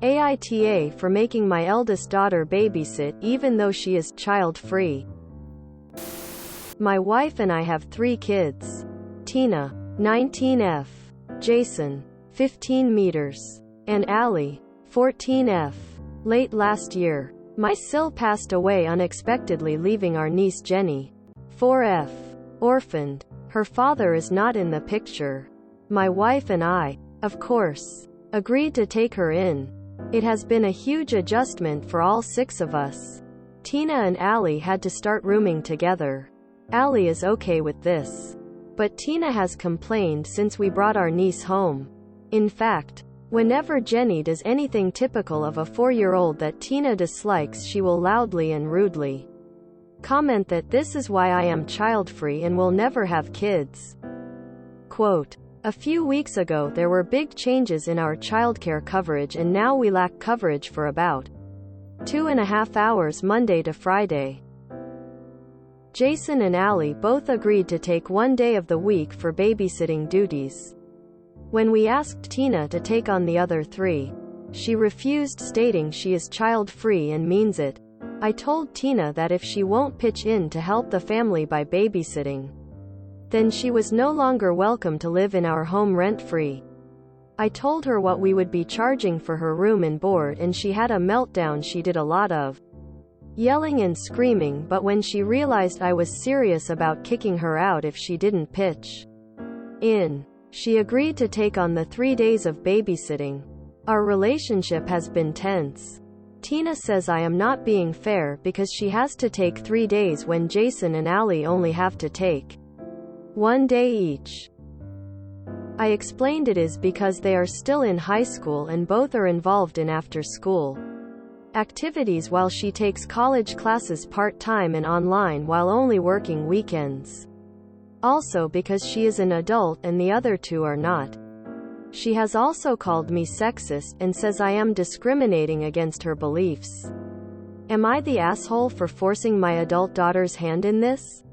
AITA for making my eldest daughter babysit even though she is child-free. My wife and I have 3 kids. Tina, 19F, Jason, 15 meters, and Allie, 14F. Late last year, my Sil passed away unexpectedly, leaving our niece Jenny, 4F, orphaned. Her father is not in the picture. My wife and I, of course, agreed to take her in. It has been a huge adjustment for all 6 of us. Tina and Allie had to start rooming together. Allie is okay with this, but Tina has complained since we brought our niece home. In fact, whenever Jenny does anything typical of a 4-year-old that Tina dislikes, she will loudly and rudely comment that this is why I am child-free and will never have kids. Quote, "A few weeks ago there were big changes in our childcare coverage and now we lack coverage for about 2.5 hours Monday to Friday." Jason and Allie both agreed to take 1 day of the week for babysitting duties. When we asked Tina to take on the other 3, she refused, stating she is child-free and means it. I told Tina that if she won't pitch in to help the family by babysitting, then she was no longer welcome to live in our home rent-free. I told her what we would be charging for her room and board, and she had a meltdown. She did a lot of yelling and screaming, but when she realized I was serious about kicking her out if she didn't pitch in, she agreed to take on the 3 days of babysitting. Our relationship has been tense. Tina says I am not being fair because she has to take 3 days when Jason and Allie only have to take 1 day each. I explained it is because they are still in high school and both are involved in after-school activities while she takes college classes part-time and online while only working weekends. Also because she is an adult and the other 2 are not. She has also called me sexist and says I am discriminating against her beliefs. Am I the asshole for forcing my adult daughter's hand in this?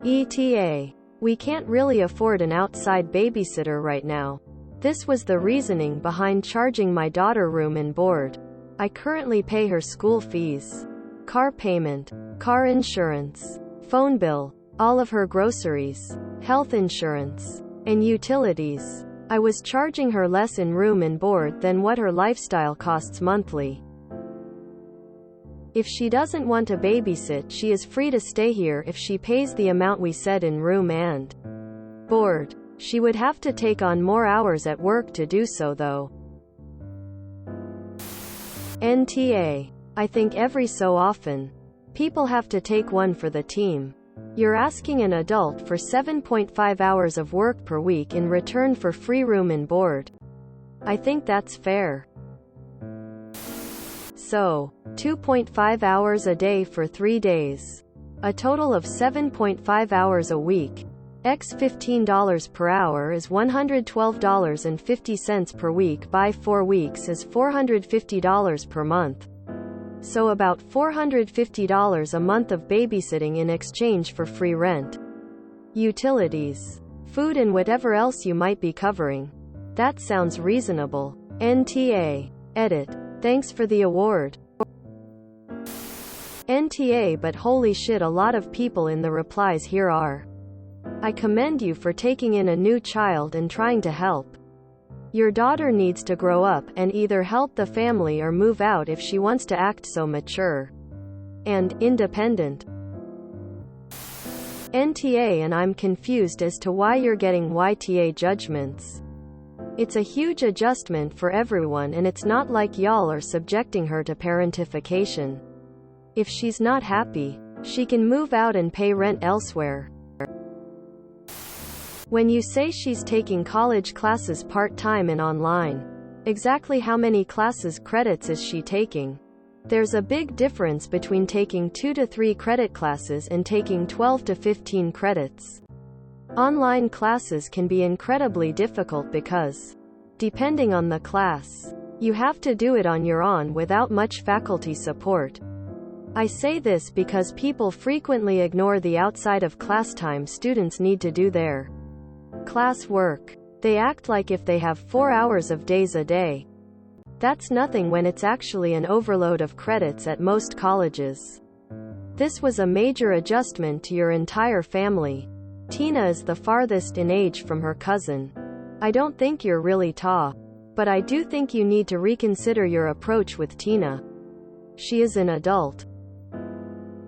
ETA. We can't really afford an outside babysitter right now. This was the reasoning behind charging my daughter room and board. I currently pay her school fees, car payment, car insurance, phone bill, all of her groceries, health insurance, and utilities. I was charging her less in room and board than what her lifestyle costs monthly. If she doesn't want to babysit, she is free to stay here if she pays the amount we said in room and board. She would have to take on more hours at work to do so though. NTA. I think every so often, people have to take one for the team. You're asking an adult for 7.5 hours of work per week in return for free room and board. I think that's fair. So, 2.5 hours a day for 3 days. A total of 7.5 hours a week. X $15 per hour is $112.50 per week. By 4 weeks is $450 per month. So about $450 a month of babysitting in exchange for free rent, utilities, food and whatever else you might be covering. That sounds reasonable. NTA. Edit. Thanks for the award. NTA. But holy shit, a lot of people in the replies here are. I commend you for taking in a new child and trying to help. Your daughter needs to grow up and either help the family or move out if she wants to act so mature and independent. NTA. And I'm confused as to why you're getting YTA judgments. It's a huge adjustment for everyone and it's not like y'all are subjecting her to parentification. If she's not happy, she can move out and pay rent elsewhere. When you say she's taking college classes part-time and online, exactly how many classes credits is she taking? There's a big difference between taking 2 to 3 credit classes and taking 12 to 15 credits. Online classes can be incredibly difficult because, depending on the class, you have to do it on your own without much faculty support. I say this because people frequently ignore the outside of class time students need to do their class work. They act like if they have 4 hours of days a day, That's nothing when it's actually an overload of credits at most colleges. This was a major adjustment to your entire family. Tina is the farthest in age from her cousin. I don't think you're really tall, but I do think you need to reconsider your approach with Tina. She is an adult.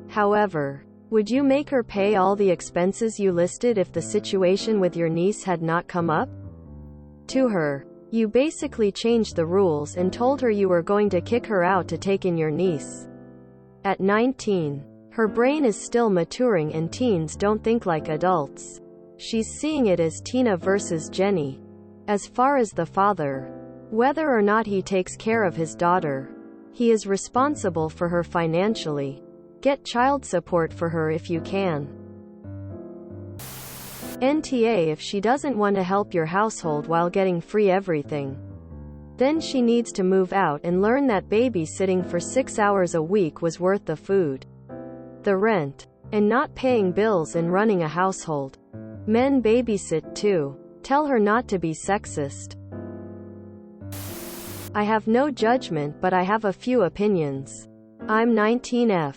However, would you make her pay all the expenses you listed if the situation with your niece had not come up? To her, you basically changed the rules and told her you were going to kick her out to take in your niece. At 19, her brain is still maturing and teens don't think like adults. She's seeing it as Tina versus Jenny. As far as the father, whether or not he takes care of his daughter, he is responsible for her financially. Get child support for her if you can. NTA if she doesn't want to help your household while getting free everything. Then she needs to move out and learn that babysitting for 6 hours a week was worth the food, the rent, and not paying bills and running a household. Men babysit too. Tell her not to be sexist. I have no judgment, but I have a few opinions. I'm 19F.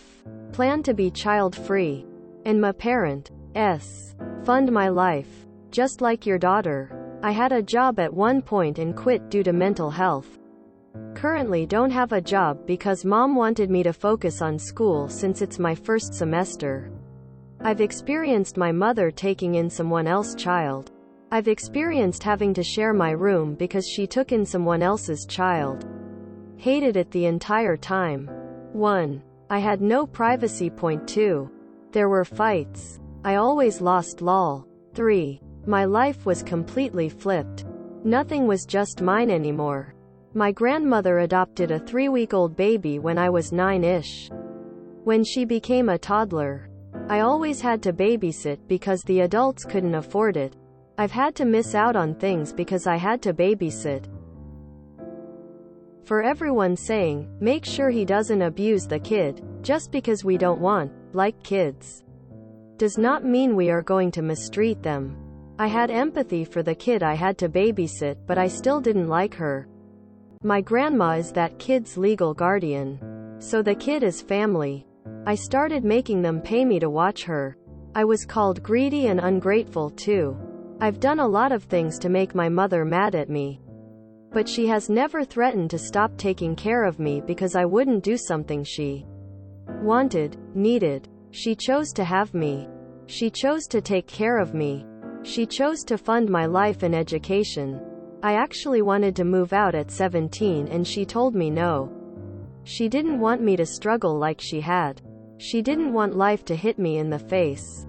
Plan to be child-free. And my parent. S. Fund my life. Just like your daughter. I had a job at one point and quit due to mental health. Currently don't have a job because mom wanted me to focus on school since it's my first semester. I've experienced my mother taking in someone else's child. I've experienced having to share my room because she took in someone else's child. Hated it the entire time. 1. I had no privacy. 2. There were fights. I always lost lol. 3. My life was completely flipped. Nothing was just mine anymore. My grandmother adopted a 3-week-old baby when I was 9-ish. When she became a toddler, I always had to babysit because the adults couldn't afford it. I've had to miss out on things because I had to babysit. For everyone saying, make sure he doesn't abuse the kid, just because we don't want, like kids, does not mean we are going to mistreat them. I had empathy for the kid I had to babysit, but I still didn't like her. My grandma is that kid's legal guardian. So the kid is family. I started making them pay me to watch her. I was called greedy and ungrateful too. I've done a lot of things to make my mother mad at me. But she has never threatened to stop taking care of me because I wouldn't do something she wanted, needed. She chose to have me. She chose to take care of me. She chose to fund my life and education. I actually wanted to move out at 17 and she told me no. She didn't want me to struggle like she had. She didn't want life to hit me in the face.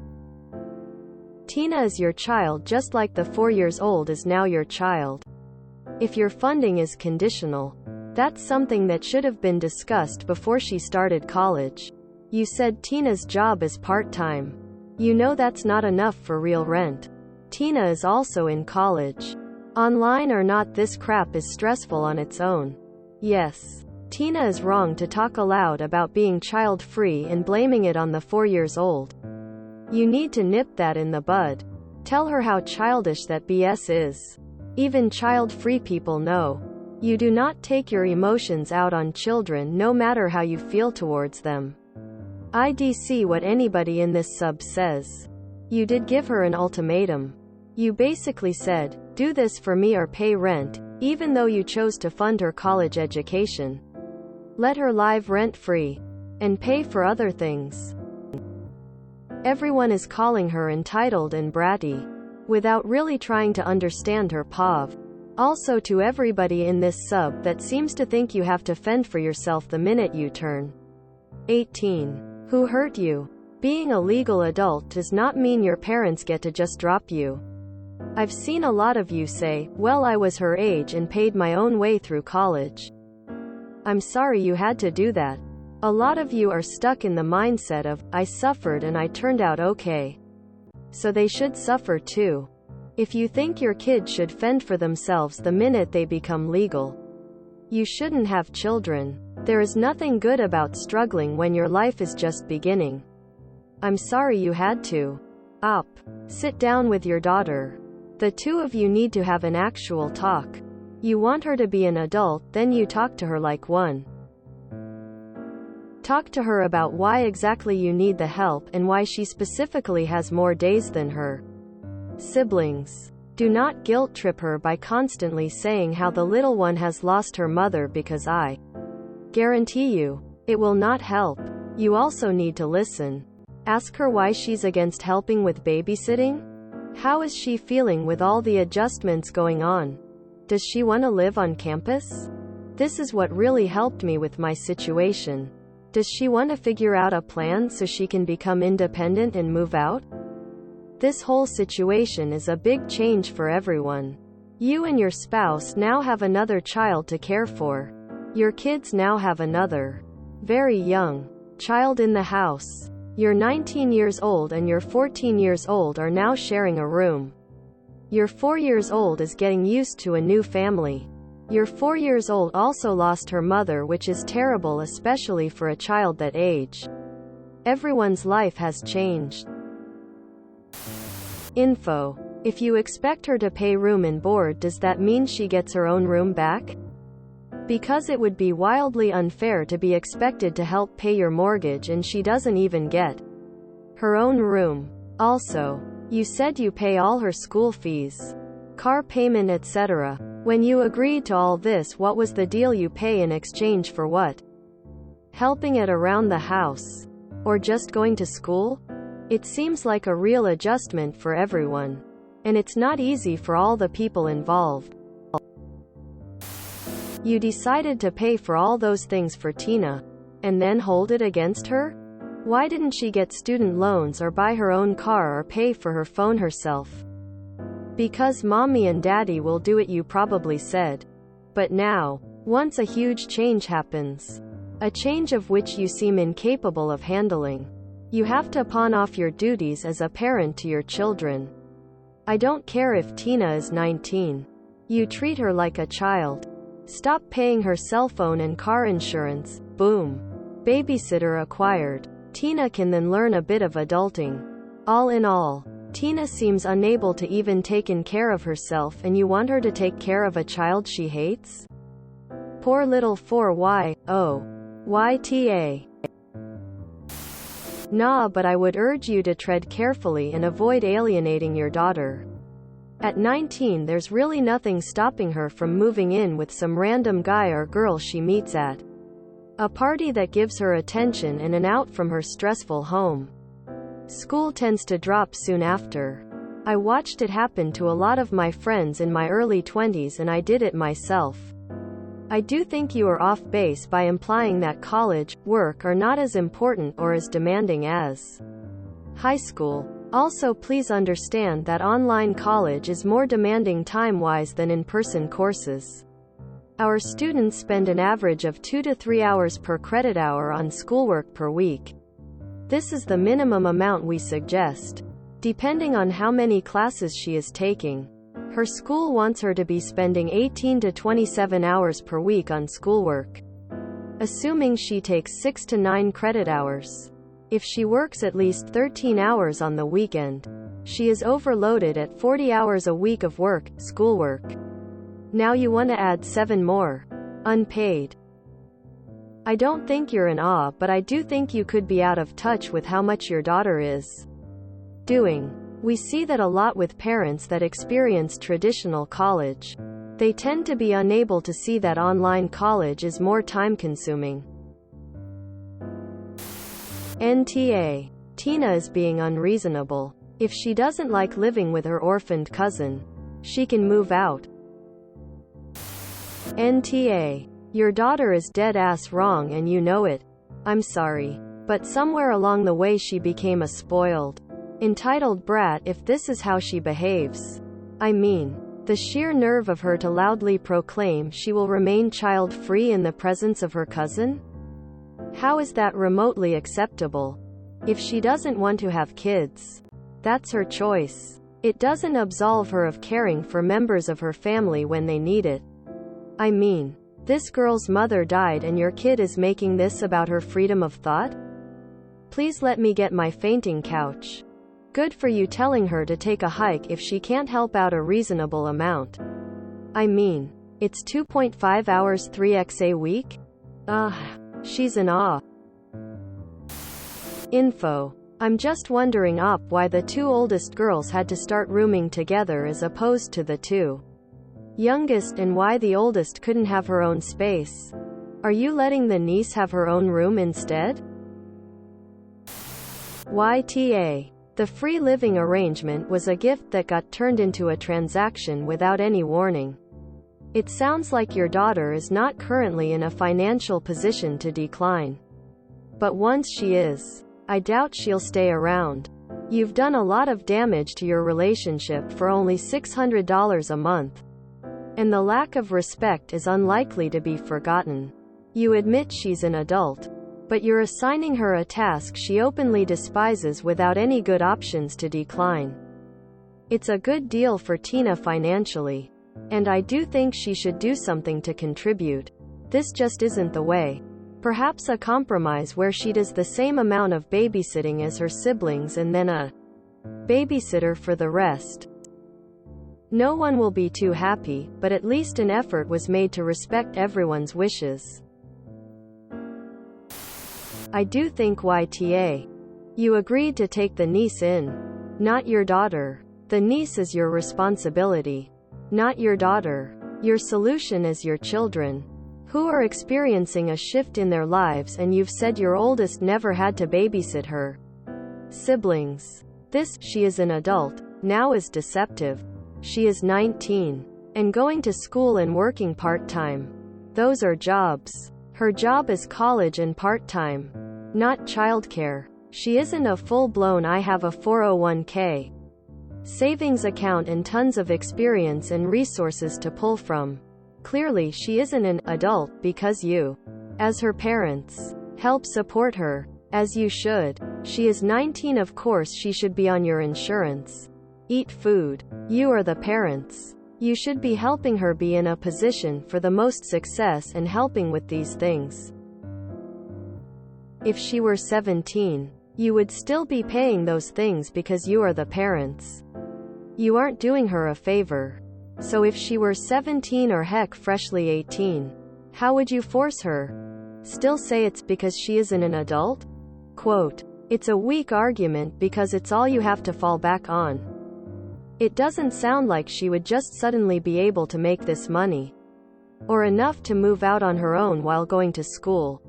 Tina is your child just like the 4 years old is now your child. If your funding is conditional, that's something that should have been discussed before she started college. You said Tina's job is part-time. You know that's not enough for real rent. Tina is also in college. Online or not, this crap is stressful on its own. Yes, Tina is wrong to talk aloud about being child-free and blaming it on the 4 years old. You need to nip that in the bud. Tell her how childish that BS is. Even child-free people know. You do not take your emotions out on children no matter how you feel towards them. IDC what anybody in this sub says. You did give her an ultimatum. You basically said, do this for me or pay rent, even though you chose to fund her college education. Let her live rent-free. And pay for other things. Everyone is calling her entitled and bratty, without really trying to understand her POV. Also to everybody in this sub that seems to think you have to fend for yourself the minute you turn 18. Who hurt you? Being a legal adult does not mean your parents get to just drop you. I've seen a lot of you say, well, I was her age and paid my own way through college. I'm sorry you had to do that. A lot of you are stuck in the mindset of, I suffered and I turned out okay. So they should suffer too. If you think your kids should fend for themselves the minute they become legal, you shouldn't have children. There is nothing good about struggling when your life is just beginning. I'm sorry you had to. Sit down with your daughter. The two of you need to have an actual talk. You want her to be an adult, then you talk to her like one. Talk to her about why exactly you need the help and why she specifically has more days than her siblings. Do not guilt trip her by constantly saying how the little one has lost her mother, because I guarantee you, it will not help. You also need to listen. Ask her why she's against helping with babysitting. How is she feeling with all the adjustments going on? Does she want to live on campus? This is what really helped me with my situation. Does she want to figure out a plan so she can become independent and move out? This whole situation is a big change for everyone. You and your spouse now have another child to care for. Your kids now have another, very young, child in the house. You're 19 years old and you're 14 years old are now sharing a room. You're 4 years old is getting used to a new family. You're 4 years old also lost her mother, which is terrible, especially for a child that age. Everyone's life has changed. Info. If you expect her to pay room and board, does that mean she gets her own room back? Because it would be wildly unfair to be expected to help pay your mortgage and she doesn't even get her own room. Also, you said you pay all her school fees, car payment, etc. When you agreed to all this, what was the deal you pay in exchange for what? Helping it around the house? Or just going to school? It seems like a real adjustment for everyone. And it's not easy for all the people involved. You decided to pay for all those things for Tina, and then hold it against her? Why didn't she get student loans or buy her own car or pay for her phone herself? Because mommy and daddy will do it, you probably said. But now, once a huge change happens, a change of which you seem incapable of handling, you have to pawn off your duties as a parent to your children. I don't care if Tina is 19. You treat her like a child. Stop paying her cell phone and car insurance. Boom. Babysitter acquired. Tina can then learn a bit of adulting. All in all, Tina seems unable to even take care of herself, and you want her to take care of a child she hates? Poor little 4YTA. Nah, but I would urge you to tread carefully and avoid alienating your daughter. At 19, there's really nothing stopping her from moving in with some random guy or girl she meets at a party that gives her attention and an out from her stressful home. School tends to drop soon after. I watched it happen to a lot of my friends in my early 20s, and I did it myself. I do think you are off base by implying that college, work are not as important or as demanding as high school. Also, please understand that online college is more demanding time-wise than in-person courses. Our students spend an average of 2 to 3 hours per credit hour on schoolwork per week. This is the minimum amount we suggest, depending on how many classes she is taking. Her school wants her to be spending 18 to 27 hours per week on schoolwork, assuming she takes 6 to 9 credit hours. If she works at least 13 hours on the weekend, she is overloaded at 40 hours a week of work, schoolwork. Now you want to add 7 more. Unpaid. I don't think you're in awe, but I do think you could be out of touch with how much your daughter is doing. We see that a lot with parents that experience traditional college. They tend to be unable to see that online college is more time-consuming. NTA. Tina is being unreasonable. If she doesn't like living with her orphaned cousin, she can move out. NTA. Your daughter is dead-ass wrong and you know it. I'm sorry, but somewhere along the way she became a spoiled, entitled brat if this is how she behaves. I mean, the sheer nerve of her to loudly proclaim she will remain child-free in the presence of her cousin? How is that remotely acceptable? If she doesn't want to have kids, that's her choice. It doesn't absolve her of caring for members of her family when they need it. I mean, this girl's mother died and your kid is making this about her freedom of thought? Please let me get my fainting couch. Good for you telling her to take a hike if she can't help out a reasonable amount. I mean, It's 2.5 hours 3x a week? She's in awe. Info. I'm just wondering why the two oldest girls had to start rooming together as opposed to the two youngest, and why the oldest couldn't have her own space. Are you letting the niece have her own room instead? YTA. The free living arrangement was a gift that got turned into a transaction without any warning. It sounds like your daughter is not currently in a financial position to decline. But once she is, I doubt she'll stay around. You've done a lot of damage to your relationship for only $600 a month. And the lack of respect is unlikely to be forgotten. You admit she's an adult, but you're assigning her a task she openly despises without any good options to decline. It's a good deal for Tina financially. And I do think she should do something to contribute. This just isn't the way. Perhaps a compromise where she does the same amount of babysitting as her siblings and then a babysitter for the rest. No one will be too happy, but at least an effort was made to respect everyone's wishes. I do think YTA. You agreed to take the niece in, not your daughter. The niece is your responsibility, not your daughter. Your solution is your children, who are experiencing a shift in their lives, and you've said your oldest never had to babysit her siblings. She is an adult, now is deceptive. She is 19. And going to school and working part-time. Those are jobs. Her job is college and part-time, not childcare. She isn't a full-blown I have a 401k savings account and tons of experience and resources to pull from. Clearly she isn't an adult because you, as her parents, help support her, as you should. She is 19, of course she should be on your insurance. Eat food. You are the parents. You should be helping her be in a position for the most success and helping with these things. If she were 17, you would still be paying those things because you are the parents. You aren't doing her a favor. So if she were 17 or heck freshly 18, how would you force her? Still say it's because she isn't an adult? Quote, it's a weak argument because it's all you have to fall back on. It doesn't sound like she would just suddenly be able to make this money, or enough to move out on her own while going to school.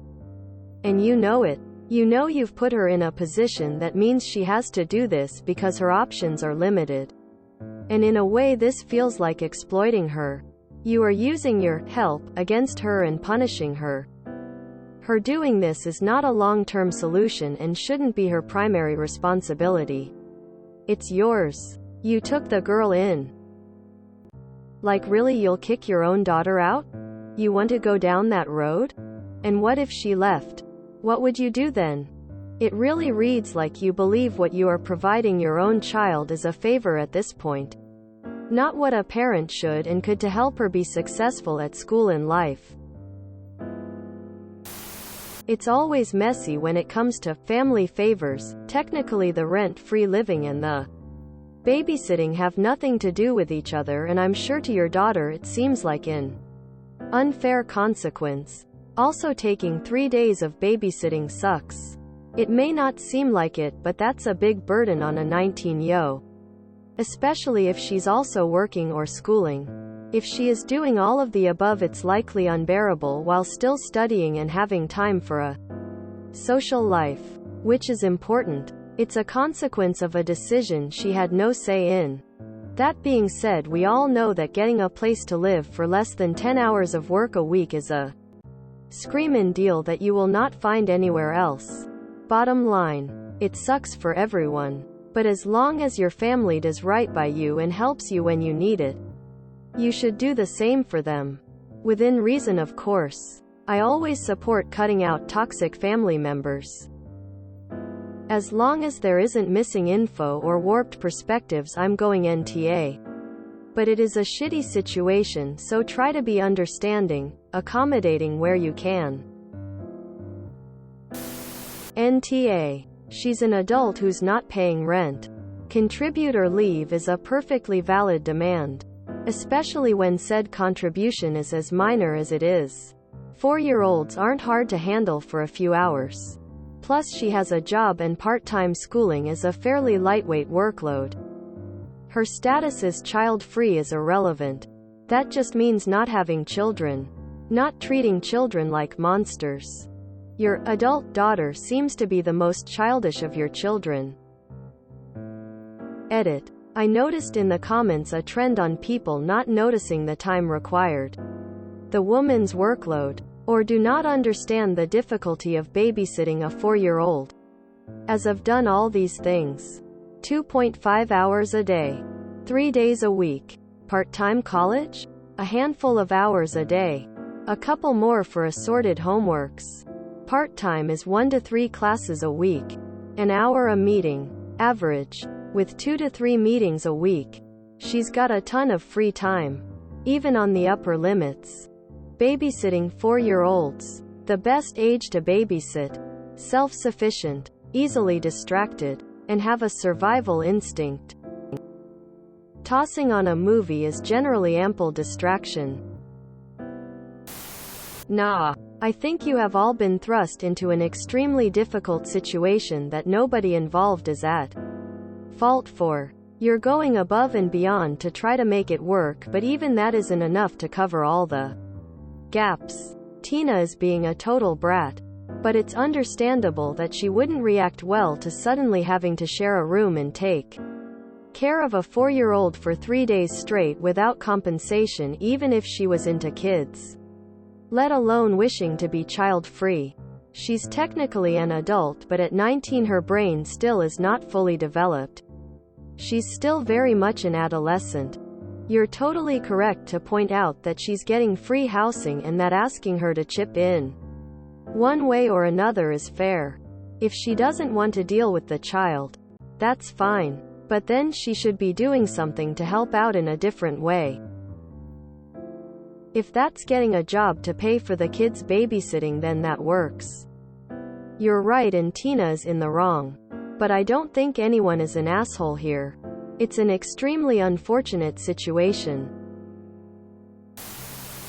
And you know it. You know you've put her in a position that means she has to do this because her options are limited. And in a way this feels like exploiting her. You are using your help against her and punishing her. Her doing this is not a long-term solution and shouldn't be her primary responsibility. It's yours. You took the girl in. Like really, you'll kick your own daughter out? You want to go down that road? And what if she left? What would you do then? It really reads like you believe what you are providing your own child is a favor at this point. Not what a parent should and could to help her be successful at school and life. It's always messy when it comes to family favors. Technically the rent-free living and the babysitting have nothing to do with each other, and I'm sure to your daughter it seems like an unfair consequence. Also, taking 3 days of babysitting sucks. It may not seem like it, but that's a big burden on a 19-yo. Especially if she's also working or schooling. If she is doing all of the above, it's likely unbearable while still studying and having time for a social life, which is important. It's a consequence of a decision she had no say in. That being said, we all know that getting a place to live for less than 10 hours of work a week is a screamin' deal that you will not find anywhere else. Bottom line, it sucks for everyone. But as long as your family does right by you and helps you when you need it, you should do the same for them. Within reason, of course. I always support cutting out toxic family members. As long as there isn't missing info or warped perspectives, I'm going NTA. But it is a shitty situation, so try to be understanding, accommodating where you can. NTA. She's an adult who's not paying rent. Contribute or leave is a perfectly valid demand. especially when said contribution is as minor as it is. 4-year-olds aren't hard to handle for a few hours. Plus she has a job and part-time schooling is a fairly lightweight workload. Her status as child-free is irrelevant. That just means not having children. Not treating children like monsters. Your adult daughter seems to be the most childish of your children. Edit. I noticed in the comments a trend on people not noticing the time required. The woman's workload. Or do not understand the difficulty of babysitting a 4-year-old. As I've done all these things. 2.5 hours a day. 3 days a week. Part-time college? A handful of hours a day. A couple more for assorted homeworks. Part-time is 1 to 3 classes a week. An hour a meeting. Average. With 2 to 3 meetings a week. She's got a ton of free time. Even on the upper limits. Babysitting 4-year-olds. The best age to babysit. Self-sufficient. Easily distracted. And have a survival instinct. Tossing on a movie is generally ample distraction. Nah. I think you have all been thrust into an extremely difficult situation that nobody involved is at fault for. You're going above and beyond to try to make it work, but even that isn't enough to cover all the gaps. Tina is being a total brat. But it's understandable that she wouldn't react well to suddenly having to share a room and take care of a 4-year-old for 3 days straight without compensation, even if she was into kids. Let alone wishing to be child-free. She's technically an adult, but at 19 her brain still is not fully developed. She's still very much an adolescent. You're totally correct to point out that she's getting free housing and that asking her to chip in one way or another is fair. If she doesn't want to deal with the child, that's fine. But then she should be doing something to help out in a different way. If that's getting a job to pay for the kids' babysitting, then that works. You're right and Tina is in the wrong. But I don't think anyone is an asshole here. It's an extremely unfortunate situation.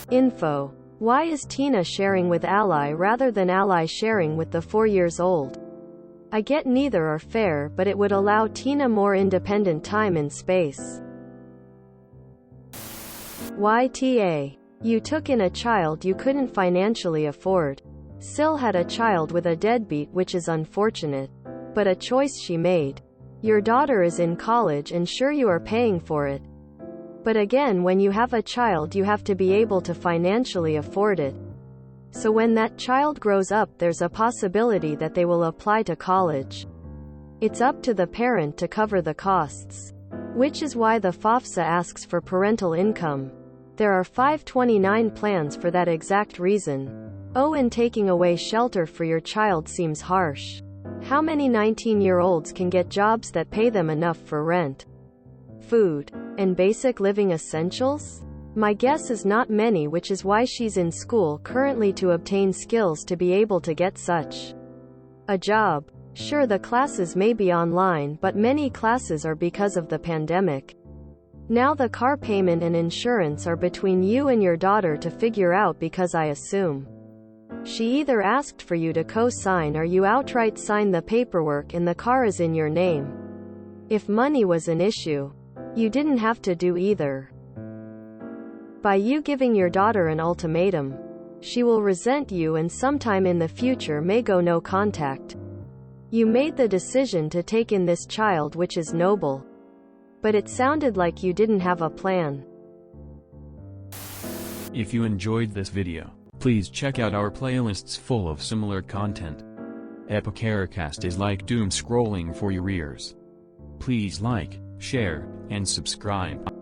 Info. Why is Tina sharing with Ally rather than Ally sharing with the 4-year-old? I get neither are fair, but it would allow Tina more independent time and space. YTA. You took in a child you couldn't financially afford. Sil had a child with a deadbeat, which is unfortunate. But a choice she made. Your daughter is in college and sure you are paying for it. But again, when you have a child you have to be able to financially afford it. So when that child grows up there's a possibility that they will apply to college. It's up to the parent to cover the costs. Which is why the FOFSA asks for parental income. There are 529 plans for that exact reason. Oh, and taking away shelter for your child seems harsh. How many 19-year-olds can get jobs that pay them enough for rent, food, and basic living essentials? My guess is not many, which is why she's in school currently to obtain skills to be able to get such a job. Sure, the classes may be online, but many classes are because of the pandemic. Now the car payment and insurance are between you and your daughter to figure out, because I assume she either asked for you to co-sign or you outright signed the paperwork and the car is in your name. If money was an issue, you didn't have to do either. By you giving your daughter an ultimatum, she will resent you and sometime in the future may go no contact. You made the decision to take in this child, which is noble. But it sounded like you didn't have a plan. If you enjoyed this video, please check out our playlists full of similar content. Epicaricast is like doom scrolling for your ears. Please like, share, and subscribe.